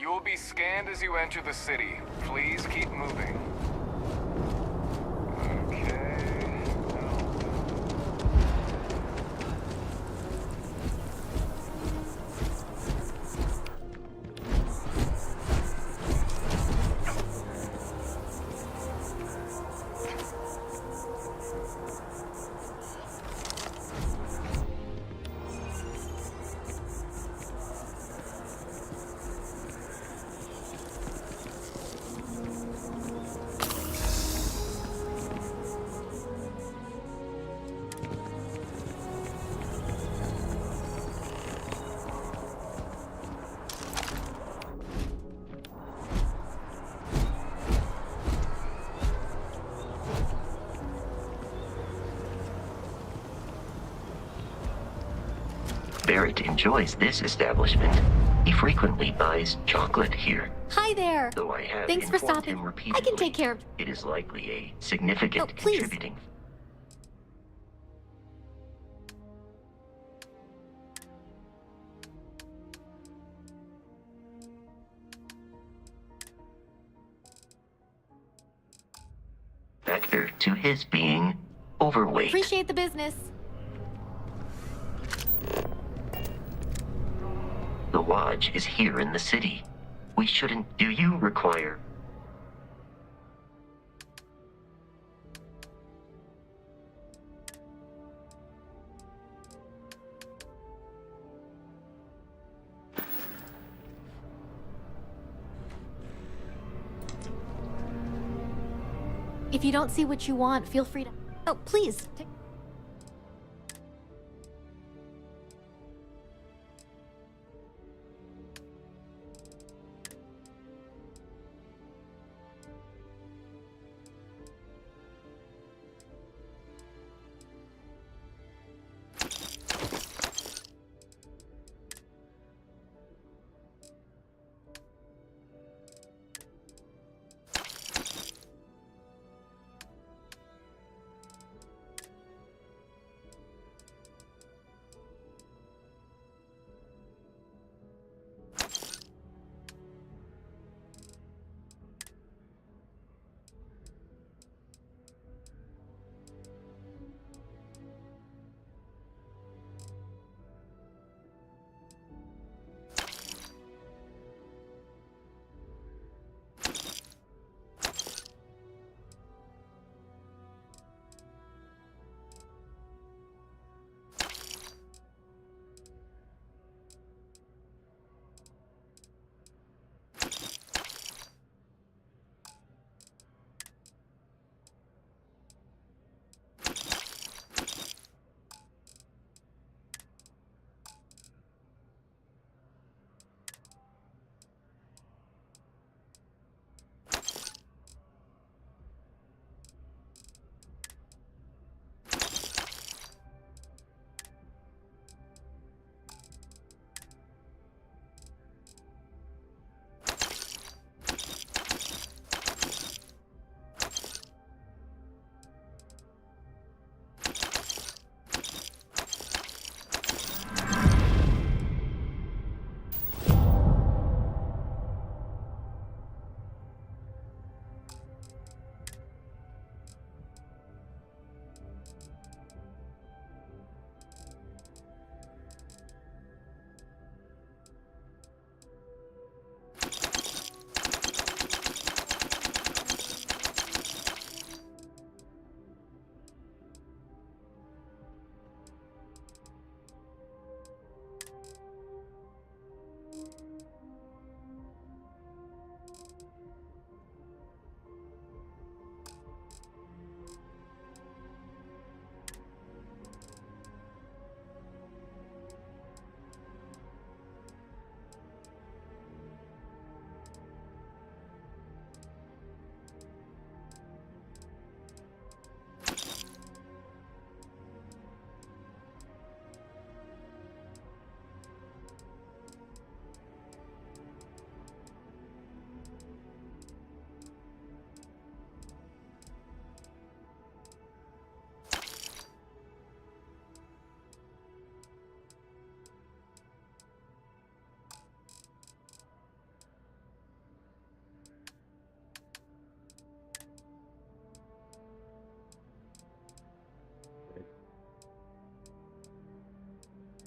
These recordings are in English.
You will be scanned as you enter the city. Please keep moving. Okay. Barrett enjoys this establishment. He frequently buys chocolate here. Hi there. Though I have Thanks for informed stopping. him I repeatedly, can take care of... it is likely a significant Oh, please. contributing. Factor to his being overweight. Appreciate the business. The lodge is here in the city. We shouldn't. Do you require? If you don't see what you want, feel free to... Oh, please.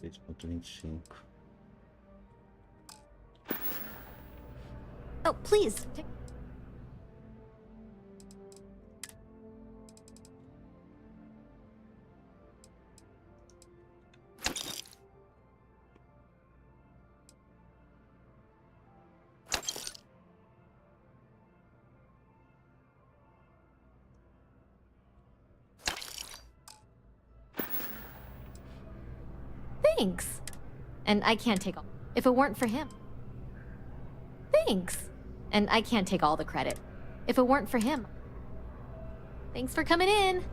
7.25. Oh, please. Thanks. And I can't take all. If it weren't for him. Thanks. And I can't take all the credit. If it weren't for him. Thanks for coming in.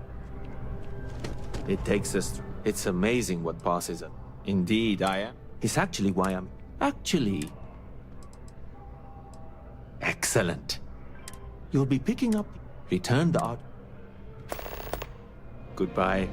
It takes us through. It's amazing what passes us. Indeed, I am. It's actually why I'm... Actually... Excellent. You'll be picking up... Return the art. Goodbye.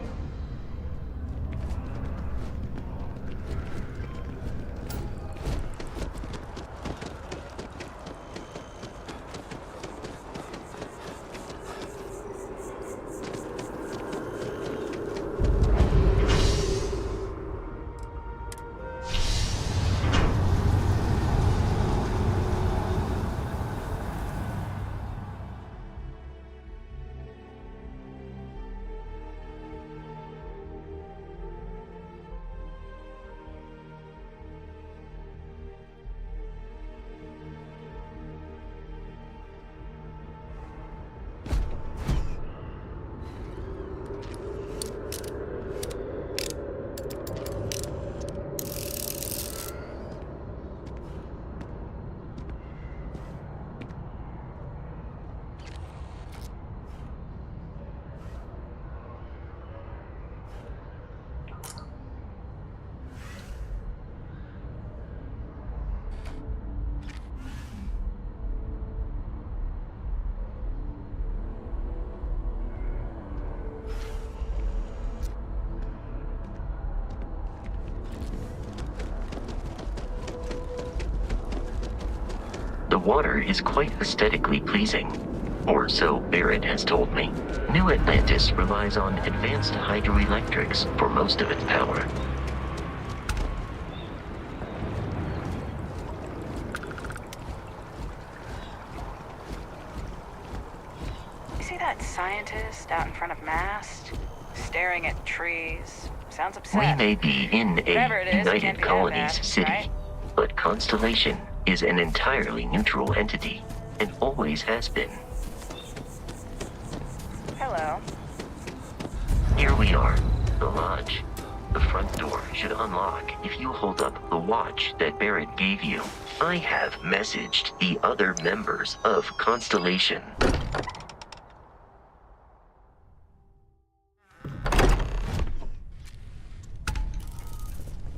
The water is quite aesthetically pleasing, or so Barrett has told me. New Atlantis relies on advanced hydroelectrics for most of its power. You see that scientist out in front of mast, staring at trees? Sounds upset. We may be in Whatever it a is, it United can't be that Colonies bad, city, right? but Constellation is an entirely neutral entity, and always has been. Hello. Here we are, the lodge. The front door should unlock if you hold up the watch that Barrett gave you. I have messaged the other members of Constellation.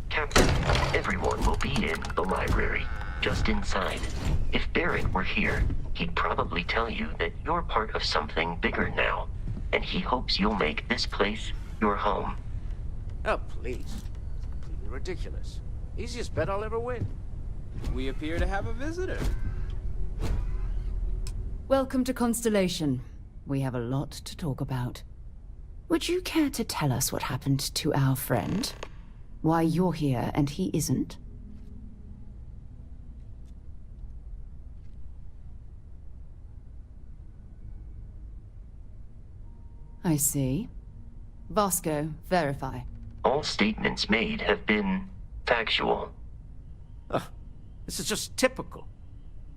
Captain, everyone will be in the library, just inside. If Barrett were here, he'd probably tell you that you're part of something bigger now, and he hopes you'll make this place your home. Oh, please. Completely ridiculous. Easiest bet I'll ever win. We appear to have a visitor. Welcome to Constellation. We have a lot to talk about. Would you care to tell us what happened to our friend? Why you're here and he isn't? I see. Vasco, verify. All statements made have been factual. Ugh, this is just typical.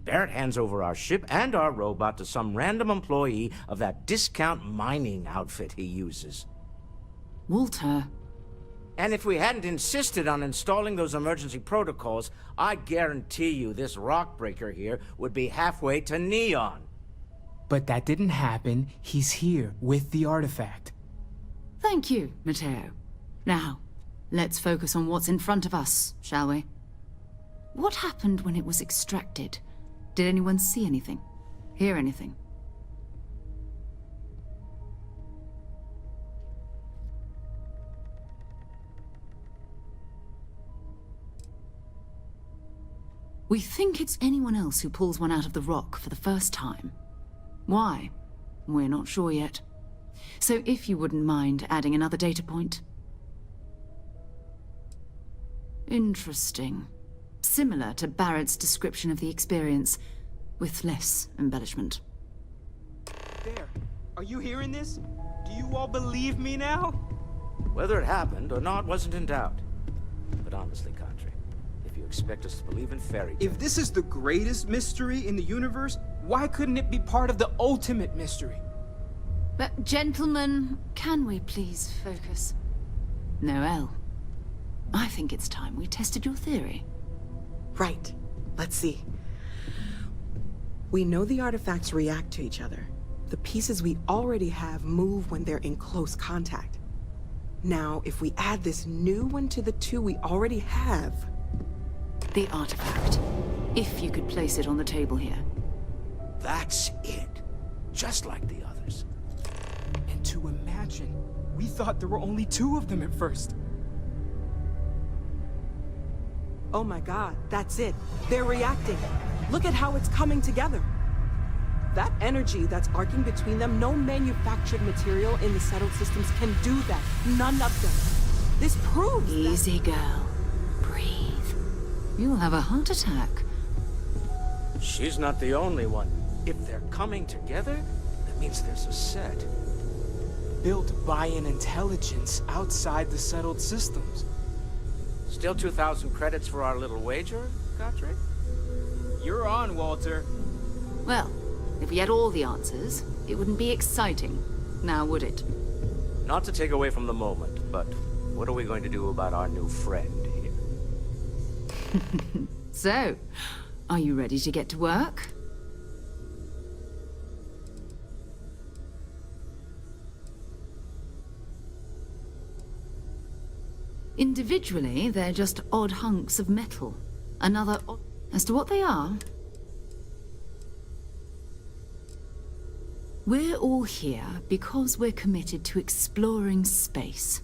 Barrett hands over our ship and our robot to some random employee of that discount mining outfit he uses. Walter. And if we hadn't insisted on installing those emergency protocols, I guarantee you this rock breaker here would be halfway to Neon. But that didn't happen. He's here with the artifact. Thank you, Matteo. Now, let's focus on what's in front of us, shall we? What happened when it was extracted? Did anyone see anything? Hear anything? We think it's anyone else who pulls one out of the rock for the first time. Why? We're not sure yet. So if you wouldn't mind adding another data point. Interesting. Similar to Barrett's description of the experience, with less embellishment. There. Are you hearing this? Do you all believe me now? Whether it happened or not wasn't in doubt. But honestly, Country, if you expect us to believe in fairy tales... If this is the greatest mystery in the universe, why couldn't it be part of the ultimate mystery? But, gentlemen, can we please focus? Noel, I think it's time we tested your theory. Right. Let's see. We know the artifacts react to each other. The pieces we already have move when they're in close contact. Now, if we add this new one to the two we already have... The artifact. If you could place it on the table here. That's it. Just like the others. And to imagine, we thought there were only 2 of them at first. Oh my god, that's it. They're reacting. Look at how it's coming together. That energy that's arcing between them, no manufactured material in the settled systems can do that. None of them. This proves Easy, girl. Breathe. You'll have a heart attack. She's not the only one. If they're coming together, that means there's a set. Built by an intelligence outside the settled systems. Still 2,000 credits for our little wager, Godric? You're on, Walter. Well, if we had all the answers, it wouldn't be exciting, now would it? Not to take away from the moment, but what are we going to do about our new friend here? So, are you ready to get to work? Individually, they're just odd hunks of metal. Another odd... As to what they are... We're all here because we're committed to exploring space.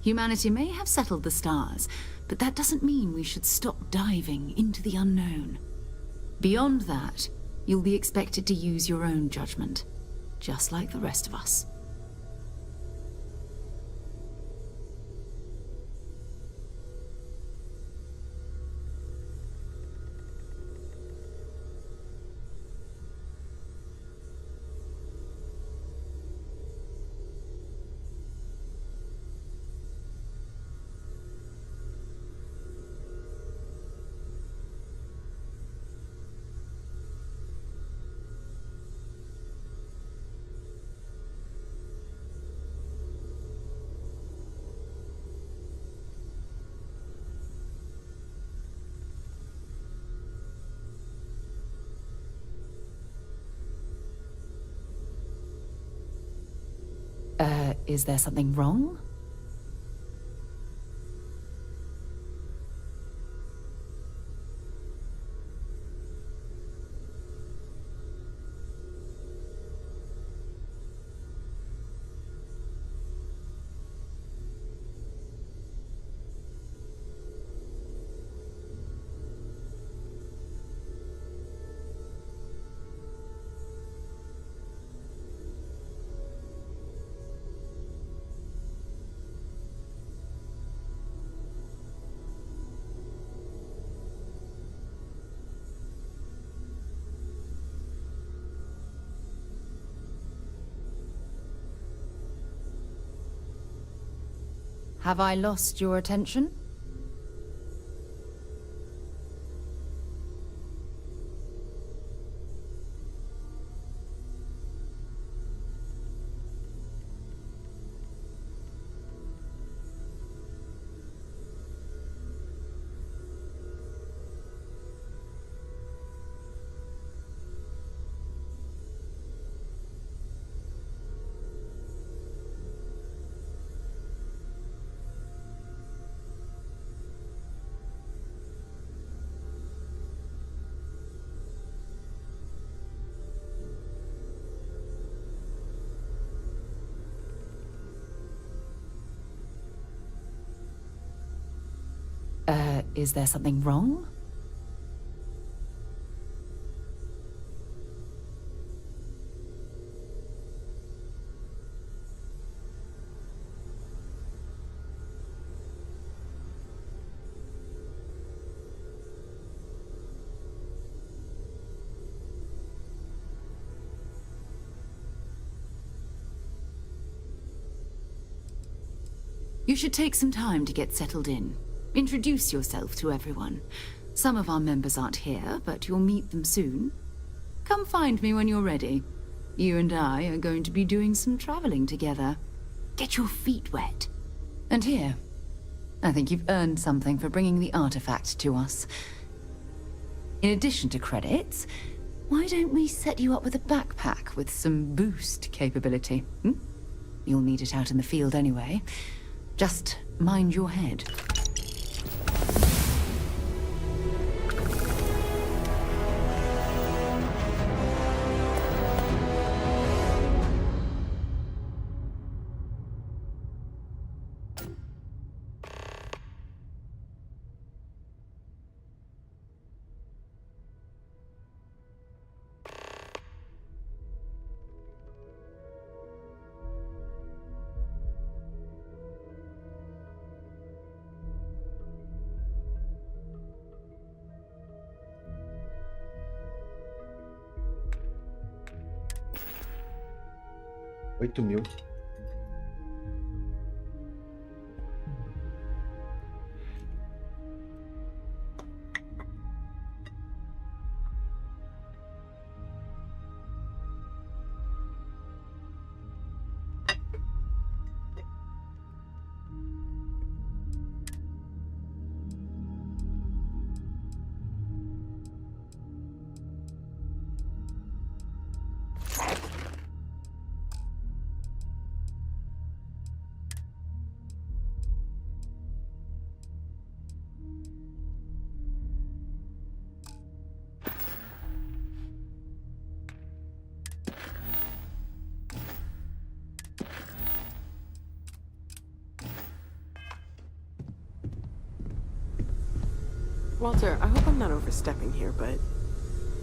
Humanity may have settled the stars, but that doesn't mean we should stop diving into the unknown. Beyond that, you'll be expected to use your own judgment, just like the rest of us. Is there something wrong? Have I lost your attention? Is there something wrong? You should take some time to get settled in. Introduce yourself to everyone. Some of our members aren't here, but you'll meet them soon. Come find me when you're ready. You and I are going to be doing some traveling together. Get your feet wet. And here, I think you've earned something for bringing the artifact to us. In addition to credits, why don't we set you up with a backpack with some boost capability? You'll need it out in the field anyway. Just mind your head. $8.000. Walter, I hope I'm not overstepping here, but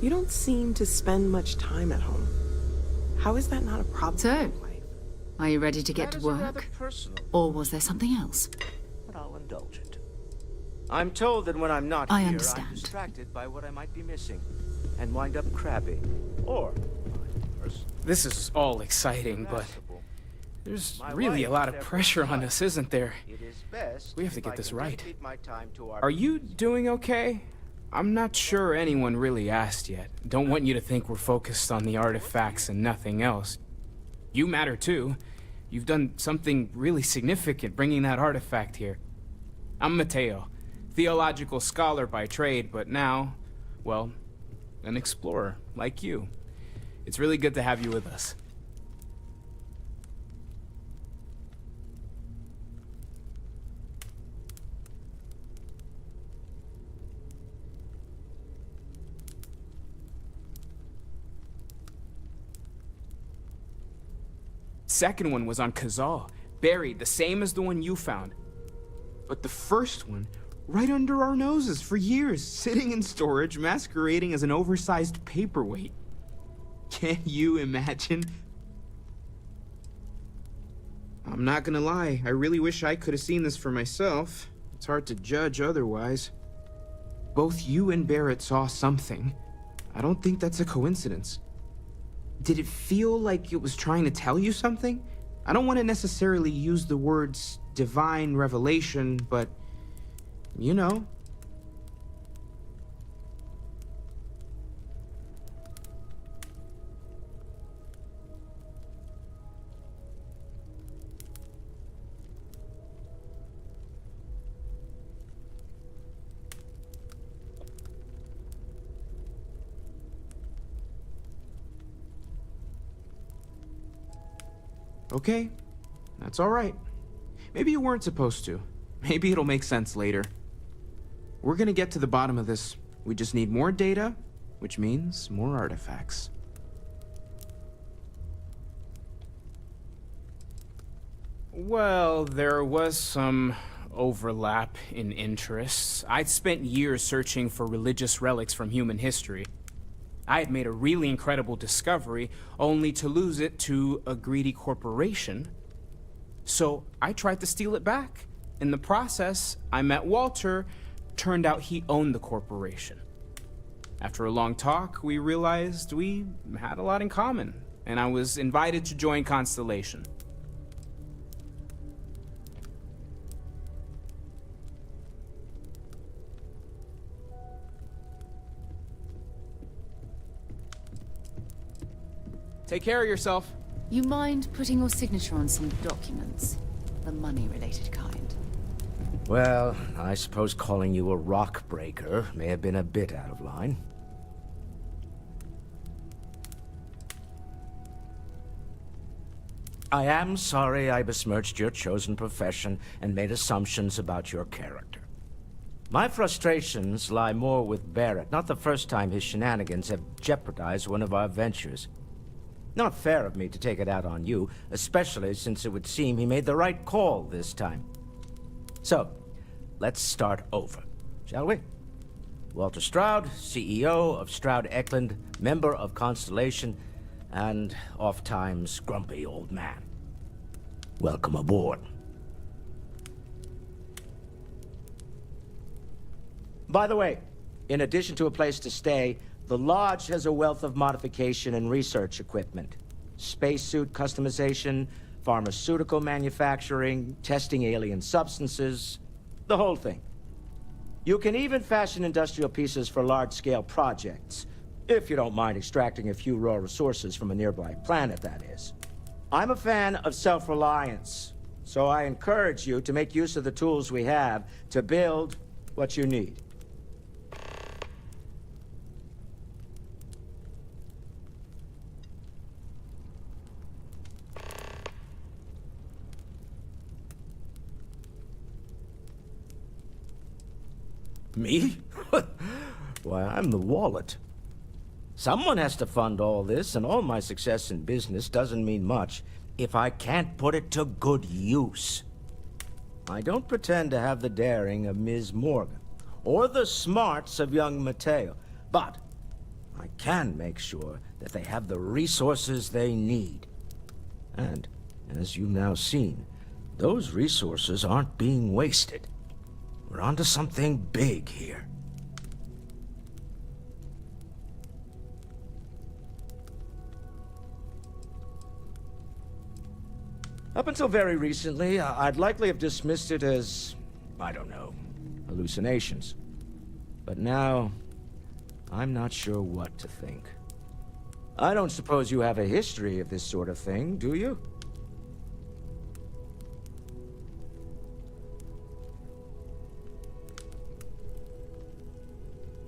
you don't seem to spend much time at home. How is that not a problem? So, are you ready to get That to is a rather work? personal, Or was there something else? but I'll indulge it. I'm told that when I'm not I here, understand. I'm distracted by what I might be missing, and wind up crabby, or vice versa. This is all exciting, but there's really a lot of pressure on us, isn't there? It is best We have to if get I this can right. dedicate my time to our Are you doing okay? I'm not sure anyone really asked yet. Don't want you to think we're focused on the artifacts and nothing else. You matter too. You've done something really significant bringing that artifact here. I'm Mateo, theological scholar by trade, but now, well, an explorer like you. It's really good to have you with us. Second one was on Kazal, buried, the same as the one you found. But the first one, right under our noses for years, sitting in storage, masquerading as an oversized paperweight. Can you imagine? I'm not gonna lie, I really wish I could have seen this for myself. It's hard to judge otherwise. Both you and Barrett saw something. I don't think that's a coincidence. Did it feel like it was trying to tell you something? I don't want to necessarily use the words divine revelation, but you know. Okay, that's all right. Maybe you weren't supposed to. Maybe it'll make sense later. We're gonna get to the bottom of this. We just need more data, which means more artifacts. Well, there was some overlap in interests. I'd spent years searching for religious relics from human history. I had made a really incredible discovery, only to lose it to a greedy corporation. So I tried to steal it back. In the process, I met Walter. Turned out he owned the corporation. After a long talk, we realized we had a lot in common, and I was invited to join Constellation. Take care of yourself. You mind putting your signature on some documents? The money-related kind. Well, I suppose calling you a rock breaker may have been a bit out of line. I am sorry I besmirched your chosen profession and made assumptions about your character. My frustrations lie more with Barrett, not the first time his shenanigans have jeopardized one of our ventures. Not fair of me to take it out on you, especially since it would seem he made the right call this time. So, let's start over, shall we? Walter Stroud, CEO of Stroud Eklund, member of Constellation, and oft-times grumpy old man. Welcome aboard. By the way, in addition to a place to stay, the Lodge has a wealth of modification and research equipment. Spacesuit customization, pharmaceutical manufacturing, testing alien substances, the whole thing. You can even fashion industrial pieces for large-scale projects, if you don't mind extracting a few raw resources from a nearby planet, that is. I'm a fan of self-reliance, so I encourage you to make use of the tools we have to build what you need. Me? Why, I'm the wallet. Someone has to fund all this, and all my success in business doesn't mean much if I can't put it to good use. I don't pretend to have the daring of Ms. Morgan, or the smarts of young Mateo, but I can make sure that they have the resources they need. And, as you've now seen, those resources aren't being wasted. We're onto something big here. Up until very recently, I'd likely have dismissed it as, I don't know, hallucinations. But now, I'm not sure what to think. I don't suppose you have a history of this sort of thing, do you?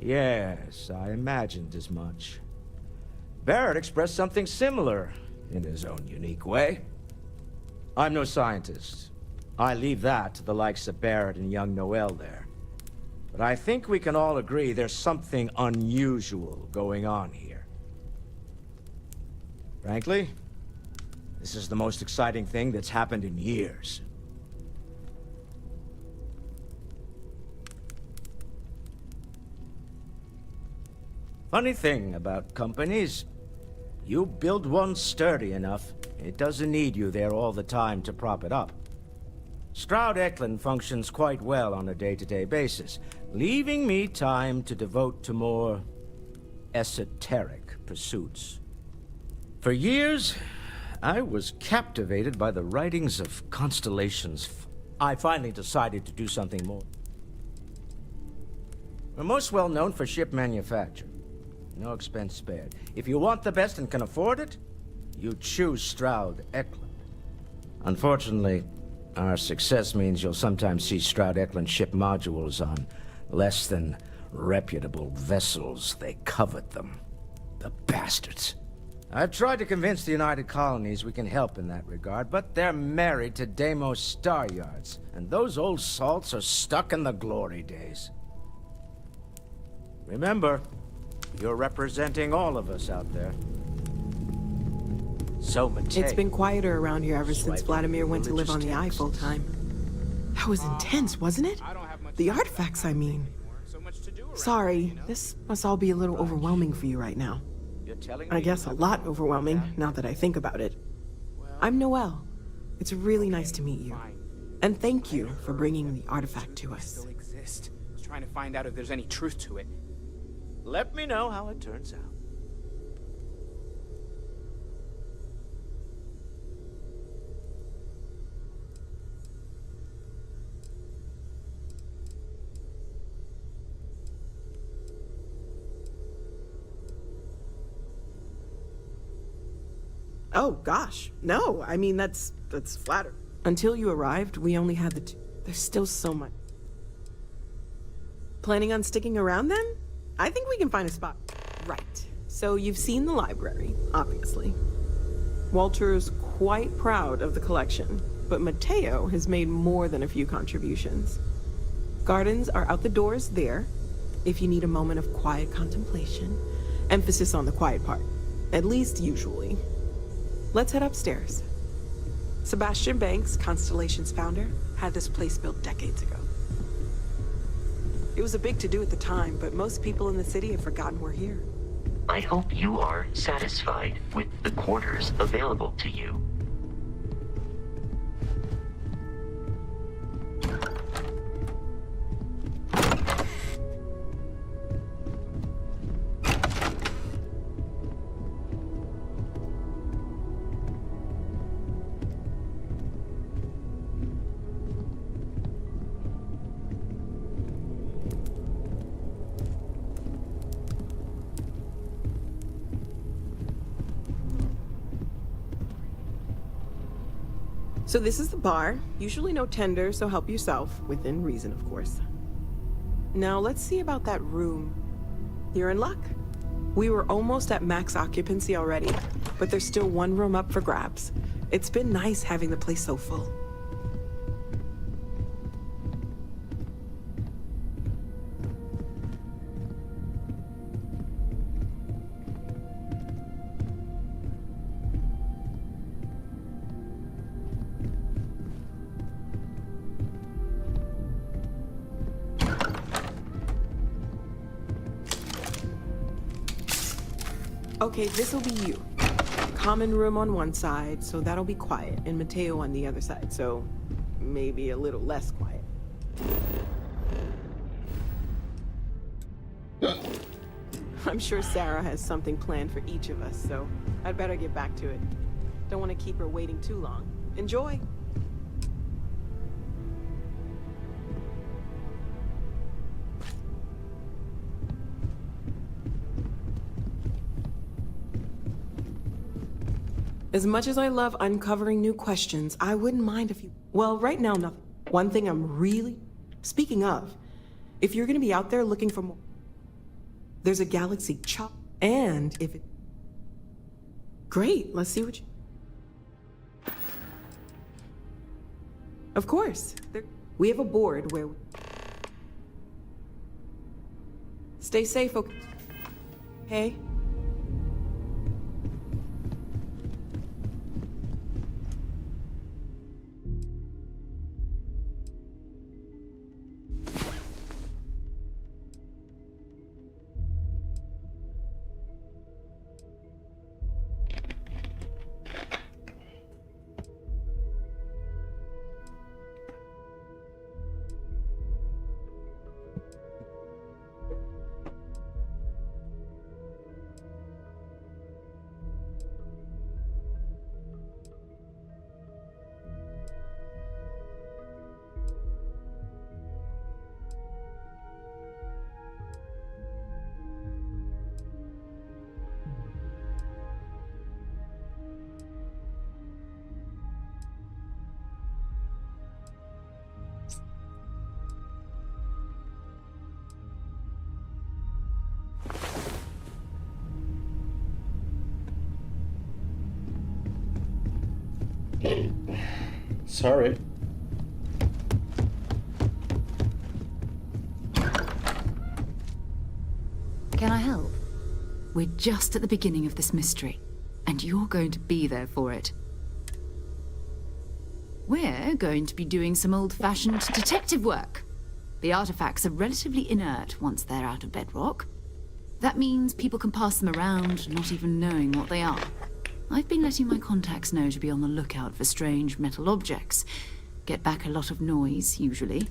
Yes, I imagined as much. Barrett expressed something similar, in his own unique way. I'm no scientist. I leave that to the likes of Barrett and young Noel there. But I think we can all agree there's something unusual going on here. Frankly, this is the most exciting thing that's happened in years. Funny thing about companies, you build one sturdy enough, it doesn't need you there all the time to prop it up. Stroud Eklund functions quite well on a day-to-day basis, leaving me time to devote to more esoteric pursuits. For years, I was captivated by the writings of Constellation's. I finally decided to do something more. We're most well known for ship manufacture. No expense spared. If you want the best and can afford it, you choose Stroud Eklund. Unfortunately, our success means you'll sometimes see Stroud Eklund ship modules on less than reputable vessels. They covet them. The bastards. I've tried to convince the United Colonies we can help in that regard, but they're married to Deimos Star Yards, and those old salts are stuck in the glory days. Remember, you're representing all of us out there. So, Mateo. It's been quieter around here ever since Vladimir went to live on the Eye full time. That was intense, wasn't it? The artifacts, I mean. Sorry, this must all be a little overwhelming for you right now. I guess a lot overwhelming, now that I think about it. I'm Noel. It's really nice to meet you. And thank you for bringing the artifact to us. Still exist. I was trying to find out if there's any truth to it. Let me know how it turns out. Oh, gosh. No, I mean, that's flattering. Until you arrived, we only had the two. There's still so much. Planning on sticking around then? I think we can find a spot. Right. So you've seen the library, obviously. Walter's quite proud of the collection, but Mateo has made more than a few contributions. Gardens are out the doors there, if you need a moment of quiet contemplation. Emphasis on the quiet part, at least usually. Let's head upstairs. Sebastian Banks, Constellation's founder, had this place built decades ago. It was a big to-do at the time, but most people in the city have forgotten we're here. I hope you are satisfied with the quarters available to you. So this is the bar. Usually no tender, so help yourself. Within reason, of course. Now let's see about that room. You're in luck. We were almost at max occupancy already, but there's still one room up for grabs. It's been nice having the place so full. Okay, this'll be you. Common room on one side, so that'll be quiet, and Mateo on the other side, so maybe a little less quiet. I'm sure Sarah has something planned for each of us, so I'd better get back to it. Don't want to keep her waiting too long. Enjoy! As much as I love uncovering new questions, I wouldn't mind if you... Well, right now, nothing. One thing I'm really... Speaking of, if you're gonna be out there looking for more... There's a galaxy chop, and if it... Great, let's see what you... Of course. We have a board where... Stay safe, okay? Hey? Sorry. Can I help? We're just at the beginning of this mystery, and you're going to be there for it. We're going to be doing some old-fashioned detective work. The artifacts are relatively inert once they're out of bedrock. That means people can pass them around, not even knowing what they are. I've been letting my contacts know to be on the lookout for strange metal objects. Get back a lot of noise, usually.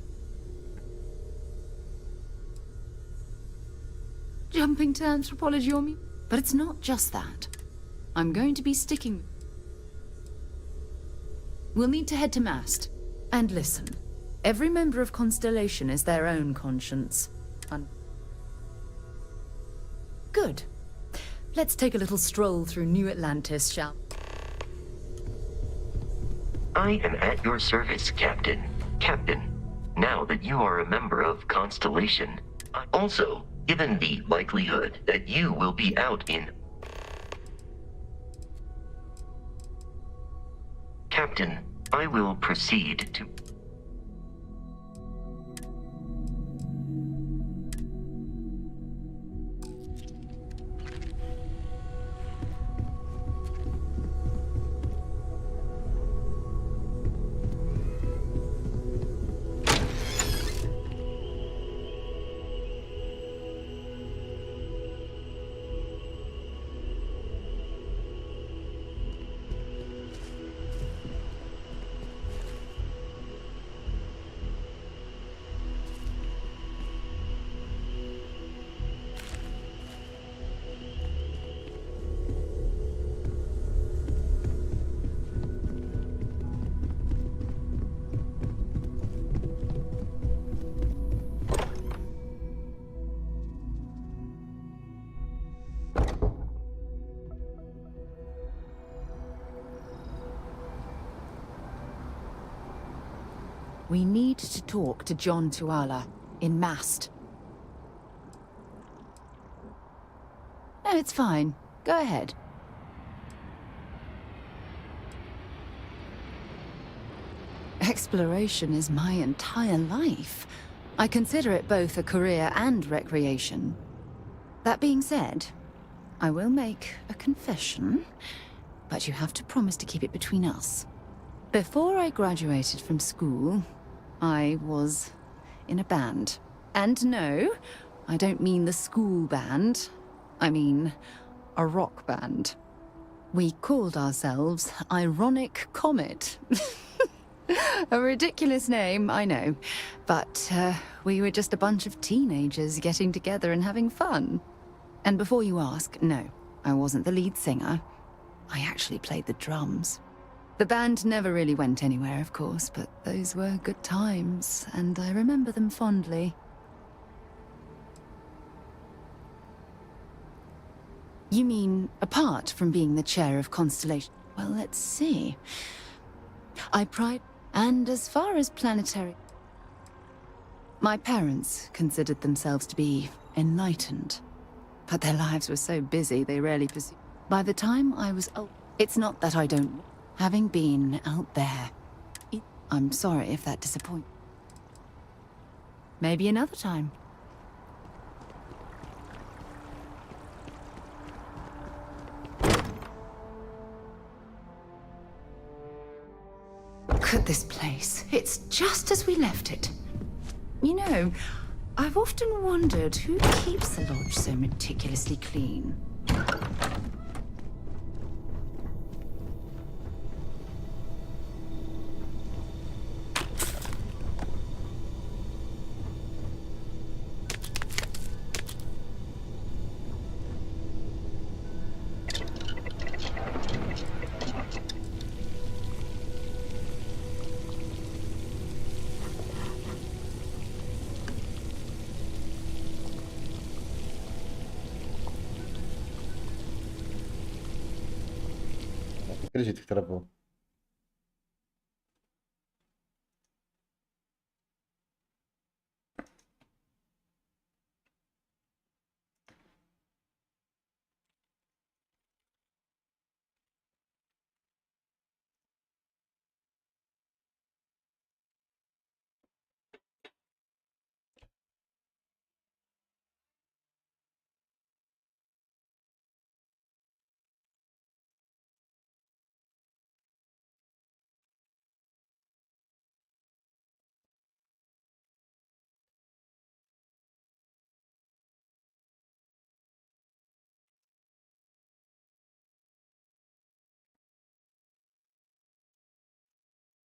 Jumping to anthropology on me? But it's not just that. I'm going to be sticking... We'll need to head to Mast. And listen, every member of Constellation is their own conscience. Good. Let's take a little stroll through New Atlantis, shall we? I am at your service, Captain. Captain, now that you are a member of Constellation, also, given the likelihood that you will be out in... Captain, I will proceed to... We need to talk to John Tuala in Mast. No, it's fine. Go ahead. Exploration is my entire life. I consider it both a career and recreation. That being said, I will make a confession, but you have to promise to keep it between us. Before I graduated from school, I was in a band. And no, I don't mean the school band. I mean a rock band. We called ourselves Ironic Comet. A ridiculous name, I know. But we were just a bunch of teenagers getting together and having fun. And before you ask, no, I wasn't the lead singer. I actually played the drums. The band never really went anywhere, of course, but those were good times, and I remember them fondly. You mean, apart from being the chair of Constellation? Well, let's see. I pride... And as far as planetary... My parents considered themselves to be enlightened. But their lives were so busy, they rarely pursued... By the time I was old... It's not that I don't... Having been out there... I'm sorry if that disappoints... Maybe another time. Look at this place. It's just as we left it. You know, I've often wondered who keeps the lodge so meticulously clean. Acredito que travou.